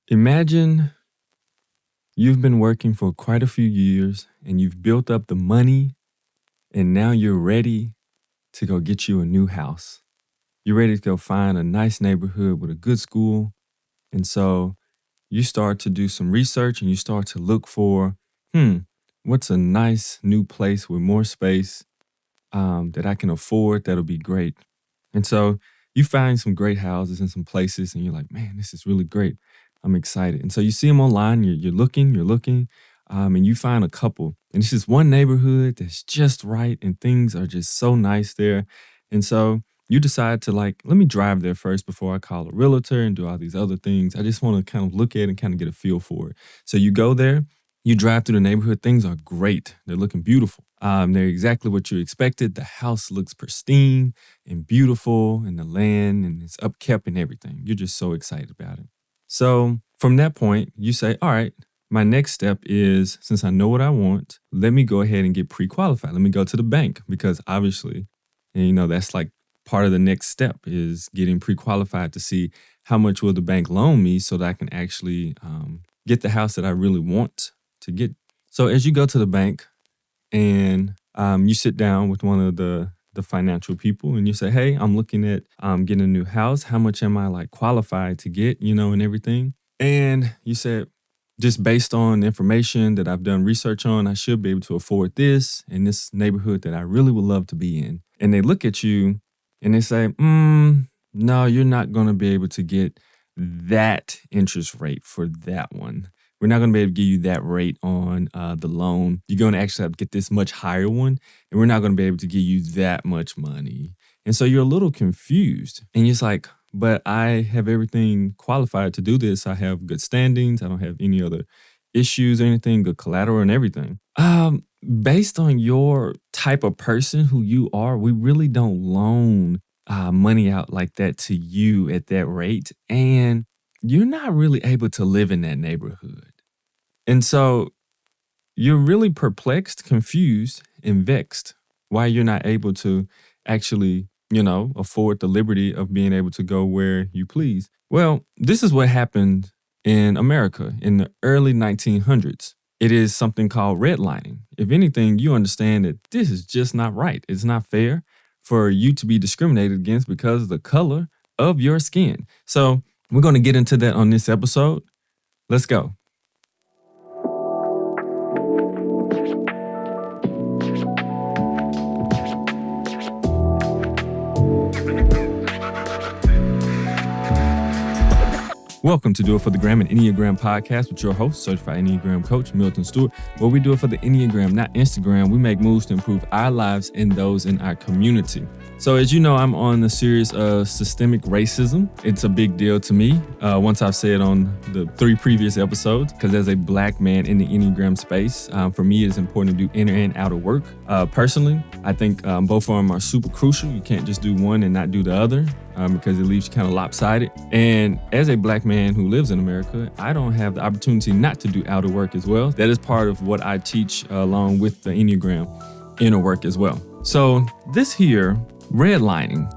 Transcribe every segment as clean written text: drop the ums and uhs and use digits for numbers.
Imagine you've been working for quite a few years and you've built up the money, and now you're ready to go get you a new house. You're ready to go find a nice neighborhood with a good school. And so you start to do some research and you start to look for, what's a nice new place with more space that I can afford that'll be great. And so you find some great houses and some places, and you're like, man, this is really great. I'm excited. And so you see them online, you're looking, and you find a couple. And it's just one neighborhood that's just right, and things are just so nice there. And so you decide to let me drive there first before I call a realtor and do all these other things. I just want to kind of look at it and kind of get a feel for it. So you go there, you drive through the neighborhood, things are great. They're looking beautiful. They're exactly what you expected. The house looks pristine and beautiful, and the land and it's upkept and everything. You're just so excited about it. So from that point, you say, all right, my next step is, since I know what I want, let me go ahead and get pre-qualified. Let me go to the bank, because obviously, that's like part of the next step is getting pre-qualified to see how much will the bank loan me so that I can actually get the house that I really want to get. So as you go to the bank and you sit down with one of the financial people and you say, hey, I'm looking at getting a new house. How much am I qualified to get, and everything? And you said, just based on information that I've done research on, I should be able to afford this in this neighborhood that I really would love to be in. And they look at you and they say, no, you're not going to be able to get that interest rate for that one. We're not going to be able to give you that rate on the loan. You're going to actually have to get this much higher one, and we're not going to be able to give you that much money. And so you're a little confused. And you're just like, but I have everything qualified to do this. I have good standings. I don't have any other issues or anything, good collateral and everything. Based on your type of person who you are, we really don't loan money out like that to you at that rate. And you're not really able to live in that neighborhood. And so you're really perplexed, confused, and vexed why you're not able to actually, afford the liberty of being able to go where you please. Well, this is what happened in America in the early 1900s. It is something called redlining. If anything, you understand that this is just not right. It's not fair for you to be discriminated against because of the color of your skin. So we're going to get into that on this episode. Let's go. Welcome to Do It for the Gram, an Enneagram podcast with your host, certified Enneagram coach, Milton Stewart, where we do it for the Enneagram, not Instagram. We make moves to improve our lives and those in our community. So as you know, I'm on the series of systemic racism. It's a big deal to me. Once I've said on the 3 previous episodes, because as a Black man in the Enneagram space, for me, it's important to do inner and outer work. Personally, I think both of them are super crucial. You can't just do one and not do the other. Because it leaves you kind of lopsided. And as a Black man who lives in America, I don't have the opportunity not to do outer work as well. That is part of what I teach along with the Enneagram, inner work as well. So this here, redlining,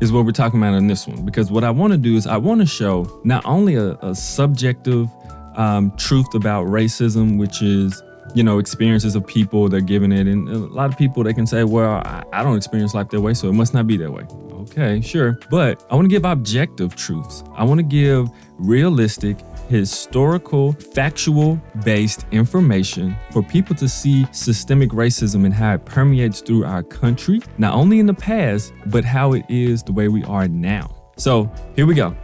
is what we're talking about in this one. Because what I want to do is I want to show not only a subjective truth about racism, which is experiences of people, they're giving it. And a lot of people, they can say, well, I don't experience life that way, so it must not be that way. Okay, sure. But I want to give objective truths. I want to give realistic, historical, factual-based information for people to see systemic racism and how it permeates through our country, not only in the past, but how it is the way we are now. So here we go.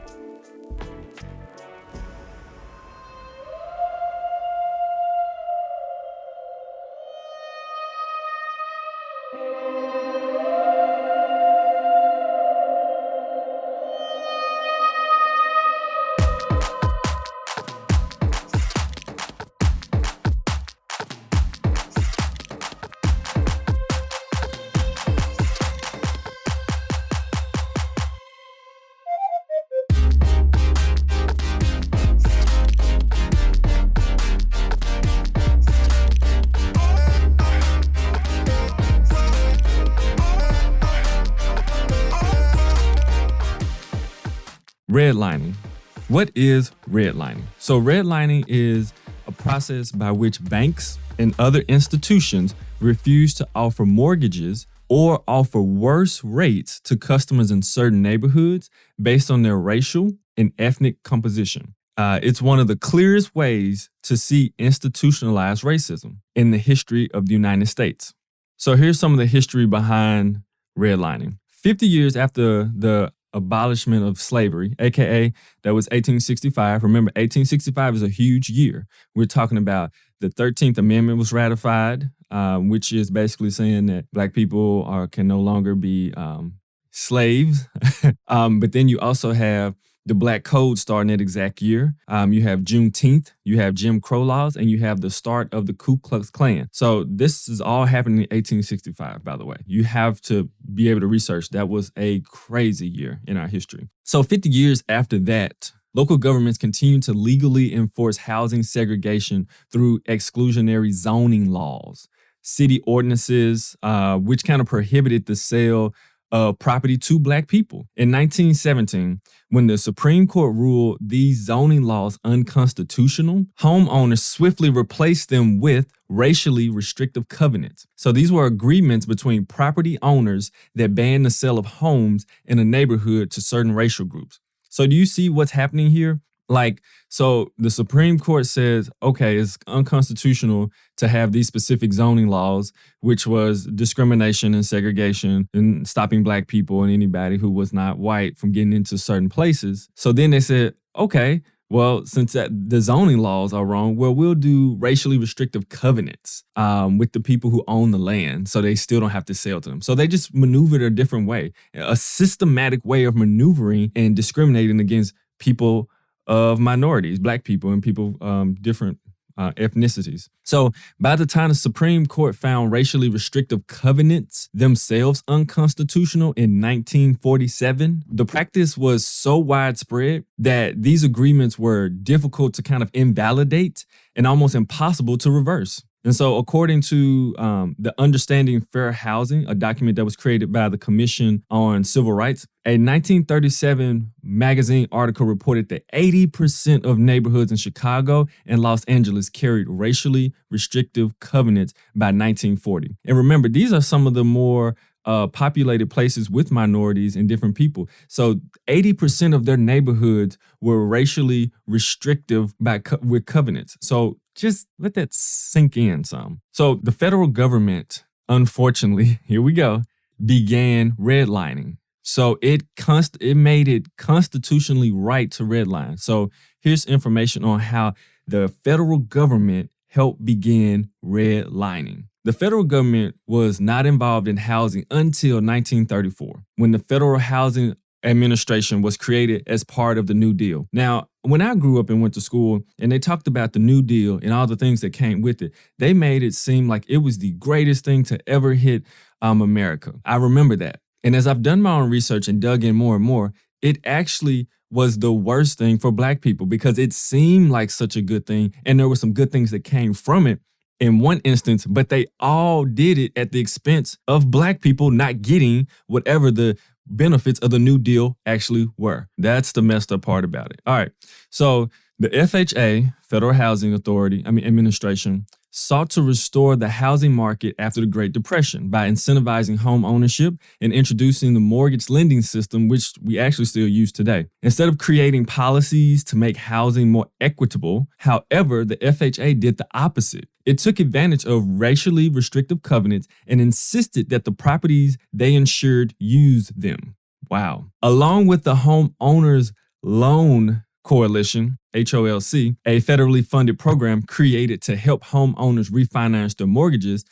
Redlining. What is redlining? So redlining is a process by which banks and other institutions refuse to offer mortgages or offer worse rates to customers in certain neighborhoods based on their racial and ethnic composition. It's one of the clearest ways to see institutionalized racism in the history of the United States. So here's some of the history behind redlining. 50 years after the abolishment of slavery, aka that was 1865. Remember, 1865 is a huge year. We're talking about the 13th Amendment was ratified, which is basically saying that Black people can no longer be slaves. But then you also have the Black Code starting that exact year. You have Juneteenth, you have Jim Crow laws, and you have the start of the Ku Klux Klan. So this is all happening in 1865, by the way. You have to be able to research. That was a crazy year in our history. So 50 years after that, local governments continue to legally enforce housing segregation through exclusionary zoning laws, city ordinances, which kind of prohibited the sale of property to Black people. In 1917, when the Supreme Court ruled these zoning laws unconstitutional, homeowners swiftly replaced them with racially restrictive covenants. So these were agreements between property owners that banned the sale of homes in a neighborhood to certain racial groups. So do you see what's happening here? So the Supreme Court says, okay, it's unconstitutional to have these specific zoning laws, which was discrimination and segregation and stopping Black people and anybody who was not white from getting into certain places. So then they said, okay, well, since the zoning laws are wrong, well, we'll do racially restrictive covenants with the people who own the land so they still don't have to sell to them. So they just maneuvered a different way, a systematic way of maneuvering and discriminating against people of minorities, Black people and people different ethnicities. So by the time the Supreme Court found racially restrictive covenants themselves unconstitutional in 1947, the practice was so widespread that these agreements were difficult to kind of invalidate and almost impossible to reverse. And so according to the Understanding Fair Housing, a document that was created by the Commission on Civil Rights, a 1937 magazine article reported that 80% of neighborhoods in Chicago and Los Angeles carried racially restrictive covenants by 1940. And remember, these are some of the more populated places with minorities and different people. So 80% of their neighborhoods were racially restrictive with covenants. So just let that sink in some. So the federal government, unfortunately, here we go, began redlining. So it made it constitutionally right to redline. So here's information on how the federal government helped begin redlining. The federal government was not involved in housing until 1934, when the Federal Housing Administration was created as part of the New Deal. Now, when I grew up and went to school and they talked about the New Deal and all the things that came with it, they made it seem like it was the greatest thing to ever hit America. I remember that. And as I've done my own research and dug in more and more, it actually was the worst thing for Black people because it seemed like such a good thing. And there were some good things that came from it in one instance, but they all did it at the expense of Black people not getting whatever the benefits of the New Deal actually were. That's the messed up part about it. All right. So the FHA, Federal Housing Administration, sought to restore the housing market after the Great Depression by incentivizing home ownership and introducing the mortgage lending system, which we actually still use today. Instead of creating policies to make housing more equitable, however, the FHA did the opposite. It took advantage of racially restrictive covenants and insisted that the properties they insured use them. Wow. Along with the Homeowners Loan Coalition, HOLC, a federally funded program created to help homeowners refinance their mortgages,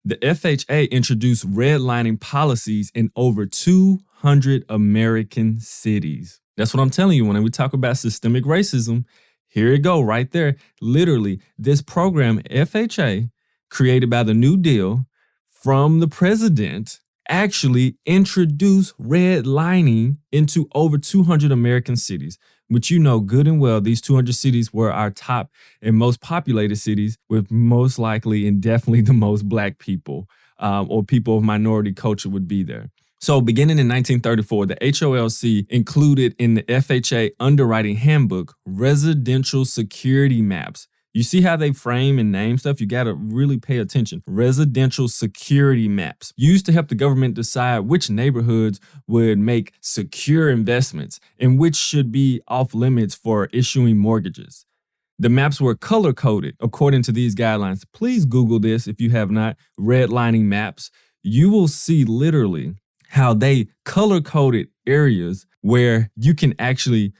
the FHA introduced redlining policies in over 200 American cities. That's what I'm telling you when we talk about systemic racism. Here you go, right there. Literally, this program, FHA, created by the New Deal from the president, actually introduced redlining into over 200 American cities, which you know good and well, these 200 cities were our top and most populated cities with most likely and definitely the most Black people or people of minority culture would be there. So beginning in 1934, the HOLC included in the FHA underwriting handbook residential security maps. You see how they frame and name stuff? You got to really pay attention. Residential security maps used to help the government decide which neighborhoods would make secure investments and which should be off limits for issuing mortgages. The maps were color coded according to these guidelines. Please Google this if you have not. Redlining maps. You will see literally how they color coded areas where you can actually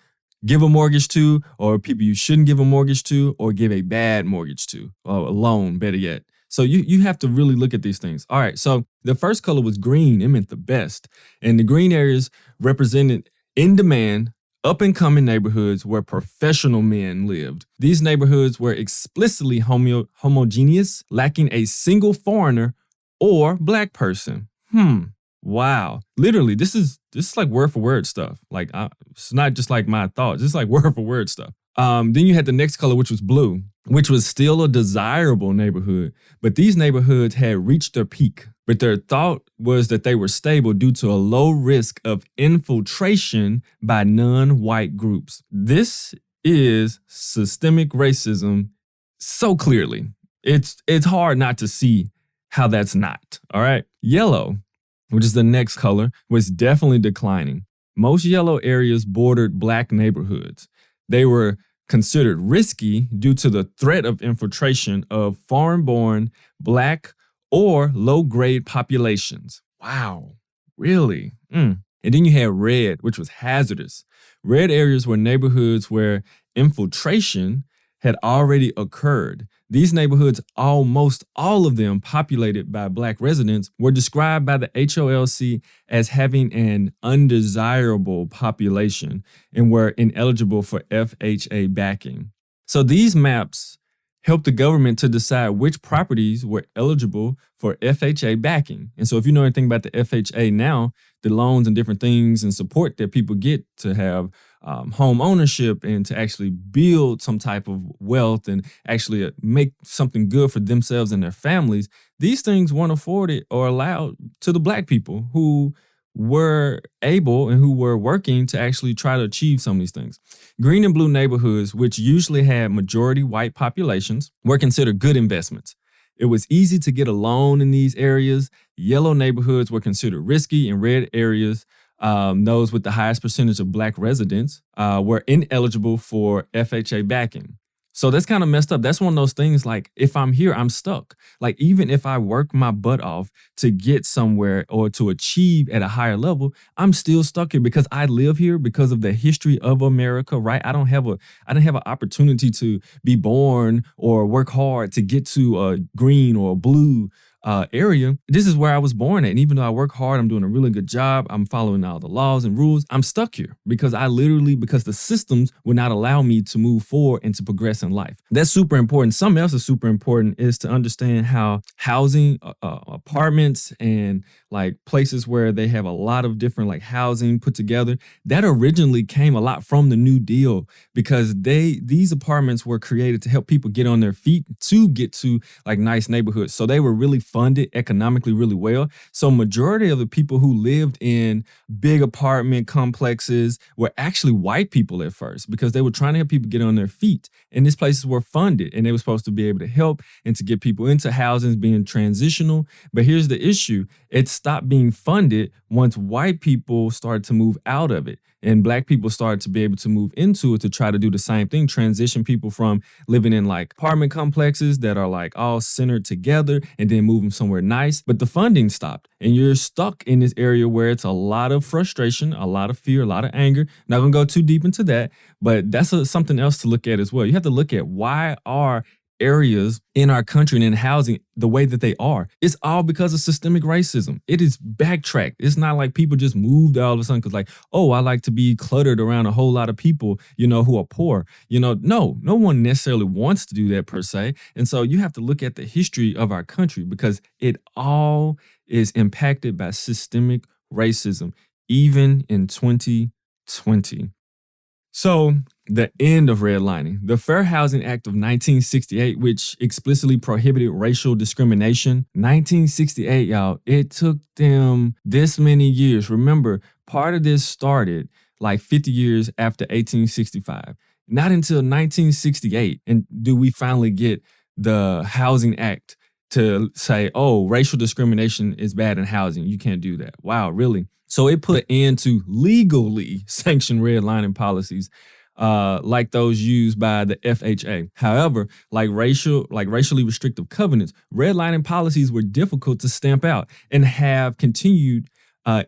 give a mortgage to, or people you shouldn't give a mortgage to, or give a bad mortgage to, or a loan, better yet. So you have to really look at these things. All right, so the first color was green. It meant the best. And the green areas represented in demand, up and coming neighborhoods where professional men lived. These neighborhoods were explicitly homogeneous, lacking a single foreigner or black person. Wow. Literally, this is like word for word stuff. Like it's not just like my thoughts. It's like word for word stuff. Then you had the next color, which was blue, which was still a desirable neighborhood. But these neighborhoods had reached their peak. But their thought was that they were stable due to a low risk of infiltration by non-white groups. This is systemic racism so clearly. It's hard not to see how that's not. All right. Yellow, which is the next color, was definitely declining. Most yellow areas bordered black neighborhoods. They were considered risky due to the threat of infiltration of foreign-born, black, or low-grade populations. Wow, really? And then you had red, which was hazardous. Red areas were neighborhoods where infiltration had already occurred. These neighborhoods, almost all of them populated by black residents, were described by the HOLC as having an undesirable population and were ineligible for FHA backing. So these maps helped the government to decide which properties were eligible for FHA backing. And so if you know anything about the FHA now, the loans and different things and support that people get to have home ownership and to actually build some type of wealth and actually make something good for themselves and their families, these things weren't afforded or allowed to the black people who were able and who were working to actually try to achieve some of these things. Green and blue neighborhoods, which usually had majority white populations, were considered good investments. It was easy to get a loan in these areas. Yellow neighborhoods were considered risky, and red areas, those with the highest percentage of black residents, were ineligible for FHA backing. So that's kind of messed up. That's one of those things like, if I'm here, I'm stuck. Like, even if I work my butt off to get somewhere or to achieve at a higher level, I'm still stuck here because I live here because of the history of America, right? I don't have an opportunity to be born or work hard to get to a green or a blue area. This is where I was born at. And even though I work hard, I'm doing a really good job, I'm following all the laws and rules, I'm stuck here because because the systems would not allow me to move forward and to progress in life. That's super important. Something else is super important is to understand how housing, apartments and like places where they have a lot of different like housing put together, that originally came a lot from the New Deal because these apartments were created to help people get on their feet to get to like nice neighborhoods. So they were really funded economically really well. So majority of the people who lived in big apartment complexes were actually white people at first because they were trying to help people get on their feet. And these places were funded and they were supposed to be able to help and to get people into housing being transitional. But here's the issue. It stopped being funded once white people started to move out of it. And black people started to be able to move into it to try to do the same thing, transition people from living in like apartment complexes that are like all centered together and then move them somewhere nice. But the funding stopped and you're stuck in this area where it's a lot of frustration, a lot of fear, a lot of anger. Not gonna go too deep into that, but that's something else to look at as well. You have to look at why are areas in our country and in housing the way that they are. It's all because of systemic racism. It is backtracked. It's not like people just moved all of a sudden because like, oh, I like to be cluttered around a whole lot of people, who are poor. No one necessarily wants to do that per se. And so you have to look at the history of our country because it all is impacted by systemic racism, even in 2020. So, the end of redlining. The Fair Housing Act of 1968, which explicitly prohibited racial discrimination. 1968, y'all, it took them this many years. Remember, part of this started like 50 years after 1865. Not until 1968 and do we finally get the Housing Act to say, oh, racial discrimination is bad in housing. You can't do that. Wow, really? So it put an end to legally sanctioned redlining policies like those used by the FHA. However, like racially restrictive covenants, redlining policies were difficult to stamp out and have continued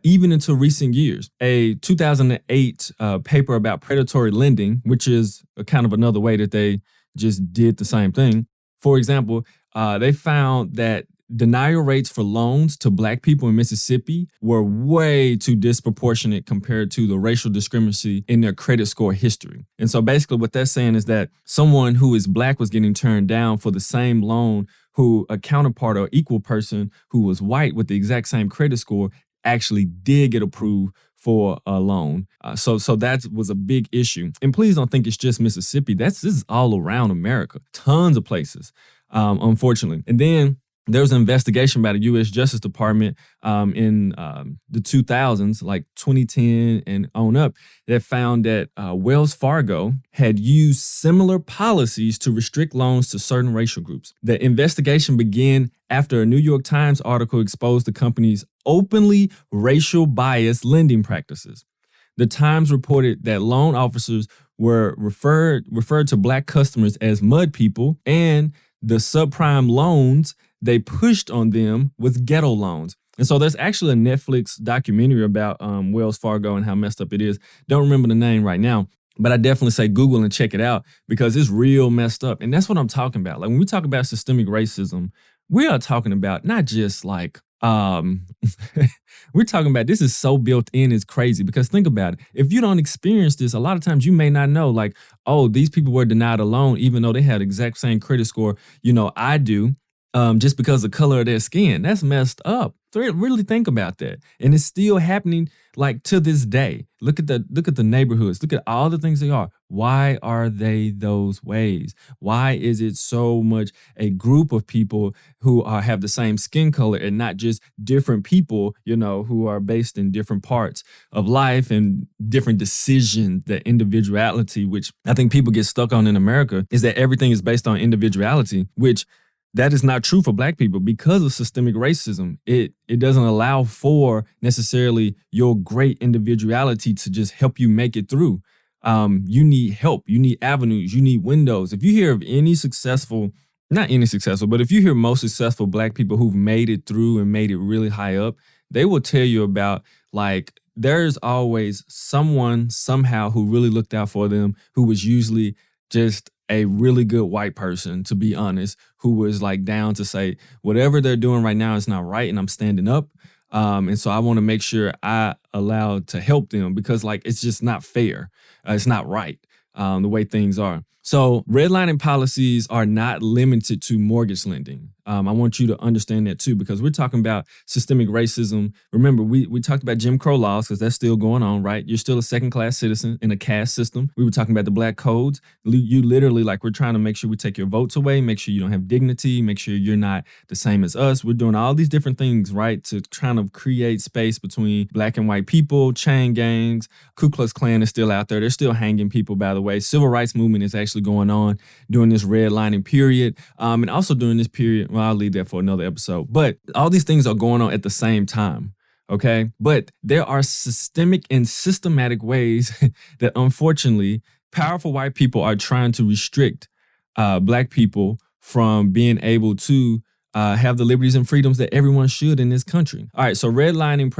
even into recent years. A 2008 paper about predatory lending, which is a kind of another way that they just did the same thing. For example, they found that denial rates for loans to Black people in Mississippi were way too disproportionate compared to the racial discriminancy in their credit score history. And so basically what they're saying is that someone who is Black was getting turned down for the same loan who a counterpart or equal person who was white with the exact same credit score actually did get approved for a loan. So that was a big issue. And please don't think it's just Mississippi. This is all around America, tons of places, unfortunately. And then there was an investigation by the U.S. Justice Department in the 2000s, like 2010 and on up, that found that Wells Fargo had used similar policies to restrict loans to certain racial groups. The investigation began after a New York Times article exposed the company's openly racial biased lending practices. The Times reported that loan officers were referred to Black customers as mud people, and the subprime loans they pushed on them with ghetto loans. And so there's actually a Netflix documentary about Wells Fargo and how messed up it is. Don't remember the name right now, but I definitely say Google and check it out because it's real messed up. And that's what I'm talking about. Like when we talk about systemic racism, we are talking about not just like, we're talking about this is so built in, it's crazy. Because think about it. If you don't experience this, a lot of times you may not know like, oh, these people were denied a loan even though they had the exact same credit score, I do. Just because of the color of their skin. That's messed up. Really think about that. And it's still happening like to this day. Look at the neighborhoods. Look at all the things they are. Why are they those ways? Why is it so much a group of people who have the same skin color and not just different people, who are based in different parts of life and different decisions, the individuality, which I think people get stuck on in America, is that everything is based on individuality, which that is not true for Black people because of systemic racism. It doesn't allow for necessarily your great individuality to just help you make it through. You need help. You need avenues. You need windows. If you hear of not any successful, but if you hear most successful Black people who've made it through and made it really high up, they will tell you about like there's always someone somehow who really looked out for them, who was usually just a really good white person, to be honest, who was like down to say, whatever they're doing right now is not right and I'm standing up. And so I want to make sure I allowed to help them because like, it's just not fair. It's not right the way things are. So redlining policies are not limited to mortgage lending. I want you to understand that too, because we're talking about systemic racism. Remember, we talked about Jim Crow laws because that's still going on, right? You're still a second-class citizen in a caste system. We were talking about the Black codes. You literally, like, we're trying to make sure we take your votes away, make sure you don't have dignity, make sure you're not the same as us. We're doing all these different things, right, to trying to create space between Black and white people, chain gangs. Ku Klux Klan is still out there. They're still hanging people, by the way. Civil rights movement is actually going on during this redlining period, and also during this period. Well, I'll leave that for another episode. But all these things are going on at the same time, okay? But there are systemic and systematic ways that, unfortunately, powerful white people are trying to restrict Black people from being able to have the liberties and freedoms that everyone should in this country. All right, so redlining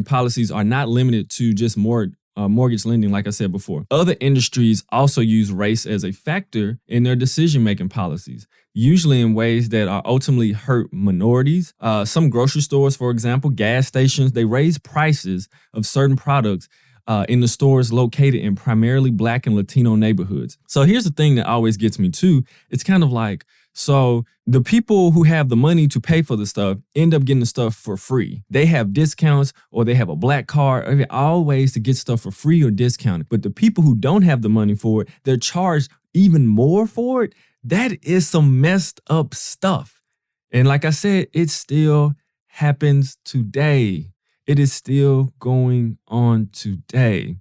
policies are not limited to just mortgage lending, like I said before. Other industries also use race as a factor in their decision-making policies, usually in ways that are ultimately hurt minorities. Some grocery stores, for example, gas stations, they raise prices of certain products in the stores located in primarily Black and Latino neighborhoods. So here's the thing that always gets me too. It's kind of like, so the people who have the money to pay for the stuff end up getting the stuff for free. They have discounts or they have a black card, all ways to get stuff for free or discounted. But the people who don't have the money for it, they're charged even more for it. That is some messed up stuff. And like I said, it still happens today. It is still going on today.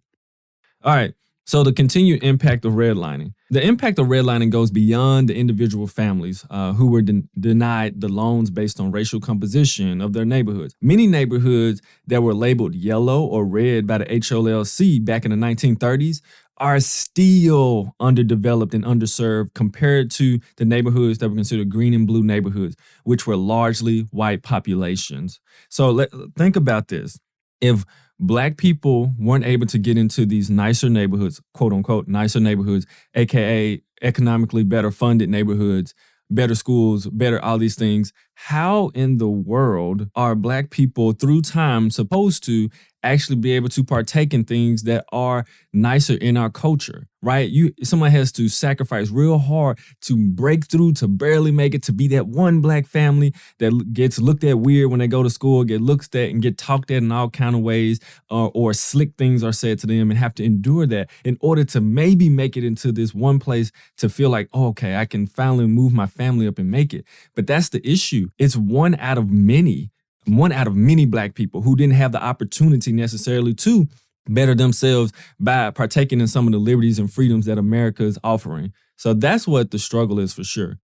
All right. So the continued impact of redlining. The impact of redlining goes beyond the individual families who were denied the loans based on racial composition of their neighborhoods. Many neighborhoods that were labeled yellow or red by the HLLC back in the 1930s are still underdeveloped and underserved compared to the neighborhoods that were considered green and blue neighborhoods, which were largely white populations. So think about this. If Black people weren't able to get into these nicer neighborhoods, quote unquote, nicer neighborhoods, AKA economically better funded neighborhoods, better schools, better all these things, how in the world are Black people through time supposed to actually be able to partake in things that are nicer in our culture, right? Someone has to sacrifice real hard to break through, to barely make it, to be that one Black family that gets looked at weird when they go to school, get looked at and get talked at in all kind of ways, or slick things are said to them, and have to endure that in order to maybe make it into this one place to feel like, oh, okay, I can finally move my family up and make it. But that's the issue. It's one out of many Black people who didn't have the opportunity necessarily to better themselves by partaking in some of the liberties and freedoms that America is offering. So that's what the struggle is for sure.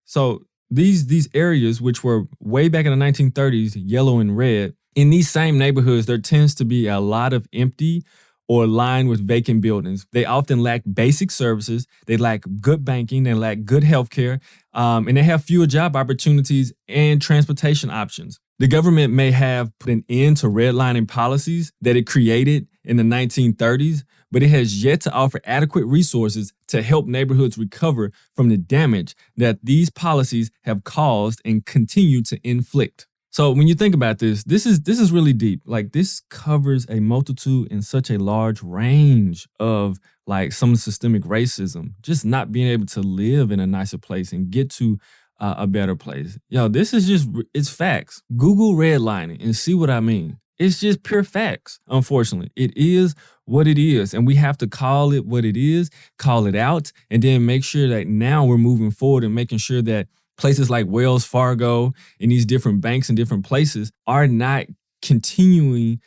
So these areas, which were way back in the 1930s, yellow and red, in these same neighborhoods, there tends to be a lot of empty or lined with vacant buildings. They often lack basic services. They lack good banking. They lack good healthcare. And they have fewer job opportunities and transportation options. The government may have put an end to redlining policies that it created in the 1930s, but it has yet to offer adequate resources to help neighborhoods recover from the damage that these policies have caused and continue to inflict. So when you think about this is really deep. Like, this covers a multitude in such a large range of like some systemic racism, just not being able to live in a nicer place and get to a better place. Yo, this is just, it's facts. Google redlining and see what I mean. It's just pure facts, unfortunately. It is what it is, and we have to call it what it is, call it out, and then make sure that now we're moving forward and making sure that places like Wells Fargo and these different banks and different places are not continuing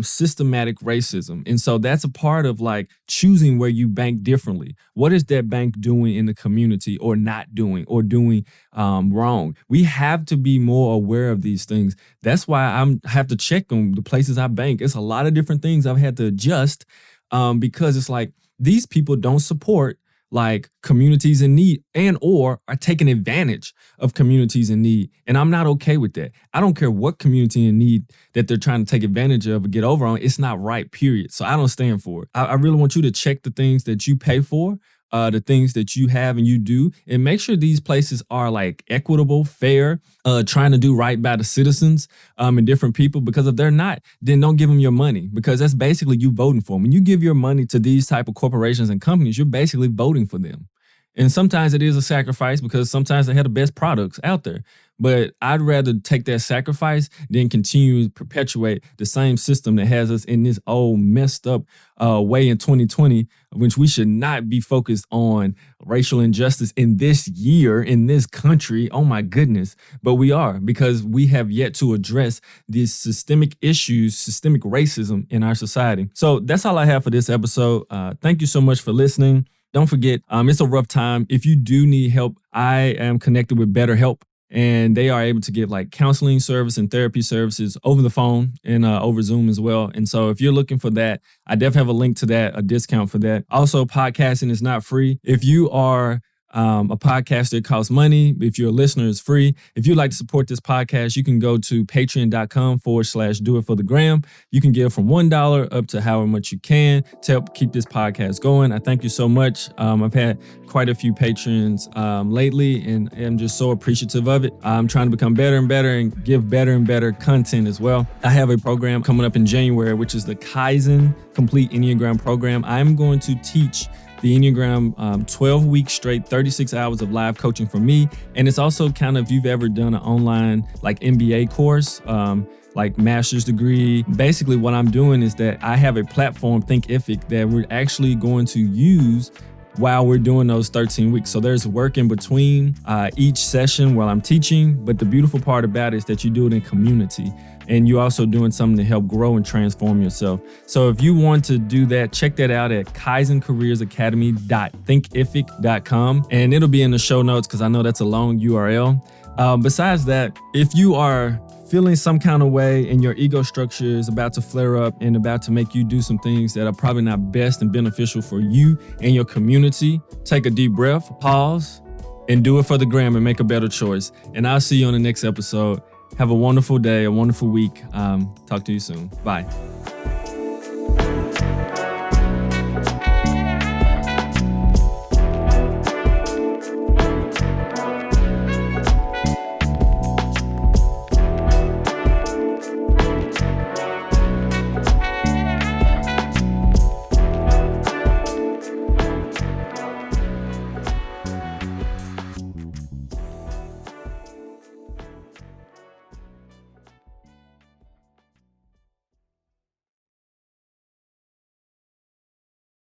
systematic racism. And so that's a part of like choosing where you bank differently. What is that bank doing in the community or not doing or doing wrong? We have to be more aware of these things. That's why I have to check on the places I bank. It's a lot of different things I've had to adjust because it's like these people don't support like communities in need and or are taking advantage of communities in need. And I'm not okay with that. I don't care what community in need that they're trying to take advantage of or get over on. It's not right, period. So I don't stand for it. I really want you to check the things that you pay for, the things that you have and you do, and make sure these places are like equitable, fair, trying to do right by the citizens and different people. Because if they're not, then don't give them your money, because that's basically you voting for them. When you give your money to these type of corporations and companies, you're basically voting for them. And sometimes it is a sacrifice because sometimes they have the best products out there. But I'd rather take that sacrifice than continue to perpetuate the same system that has us in this old messed up way in 2020, which we should not be focused on racial injustice in this year, in this country. Oh my goodness. But we are, because we have yet to address these systemic issues, systemic racism in our society. So that's all I have for this episode. Thank you so much for listening. Don't forget, it's a rough time. If you do need help, I am connected with BetterHelp, and they are able to give like counseling service and therapy services over the phone and over Zoom as well. And so if you're looking for that, I definitely have a link to that, a discount for that. Also, podcasting is not free. If you are a podcast that costs money. If you're a listener, it's free. If you'd like to support this podcast, you can go to patreon.com/do-it-for-the-gram. You can give from $1 up to however much you can to help keep this podcast going. I thank you so much. I've had quite a few patrons lately, and I'm just so appreciative of it. I'm trying to become better and better and give better and better content as well. I have a program coming up in January, which is the Kaizen Complete Enneagram program. I'm going to teach the Enneagram 12 weeks straight, 36 hours of live coaching for me. And it's also kind of, if you've ever done an online like MBA course, like master's degree. Basically what I'm doing is that I have a platform, Thinkific, that we're actually going to use while we're doing those 13 weeks. So there's work in between each session while I'm teaching. But the beautiful part about it is that you do it in community, and you're also doing something to help grow and transform yourself. So if you want to do that, check that out at kaizencareersacademy.thinkific.com. And it'll be in the show notes because I know that's a long URL. Besides that, if you are feeling some kind of way and your ego structure is about to flare up and about to make you do some things that are probably not best and beneficial for you and your community, take a deep breath, pause, and do it for the gram and make a better choice. And I'll see you on the next episode. Have a wonderful day, a wonderful week. Talk to you soon. Bye.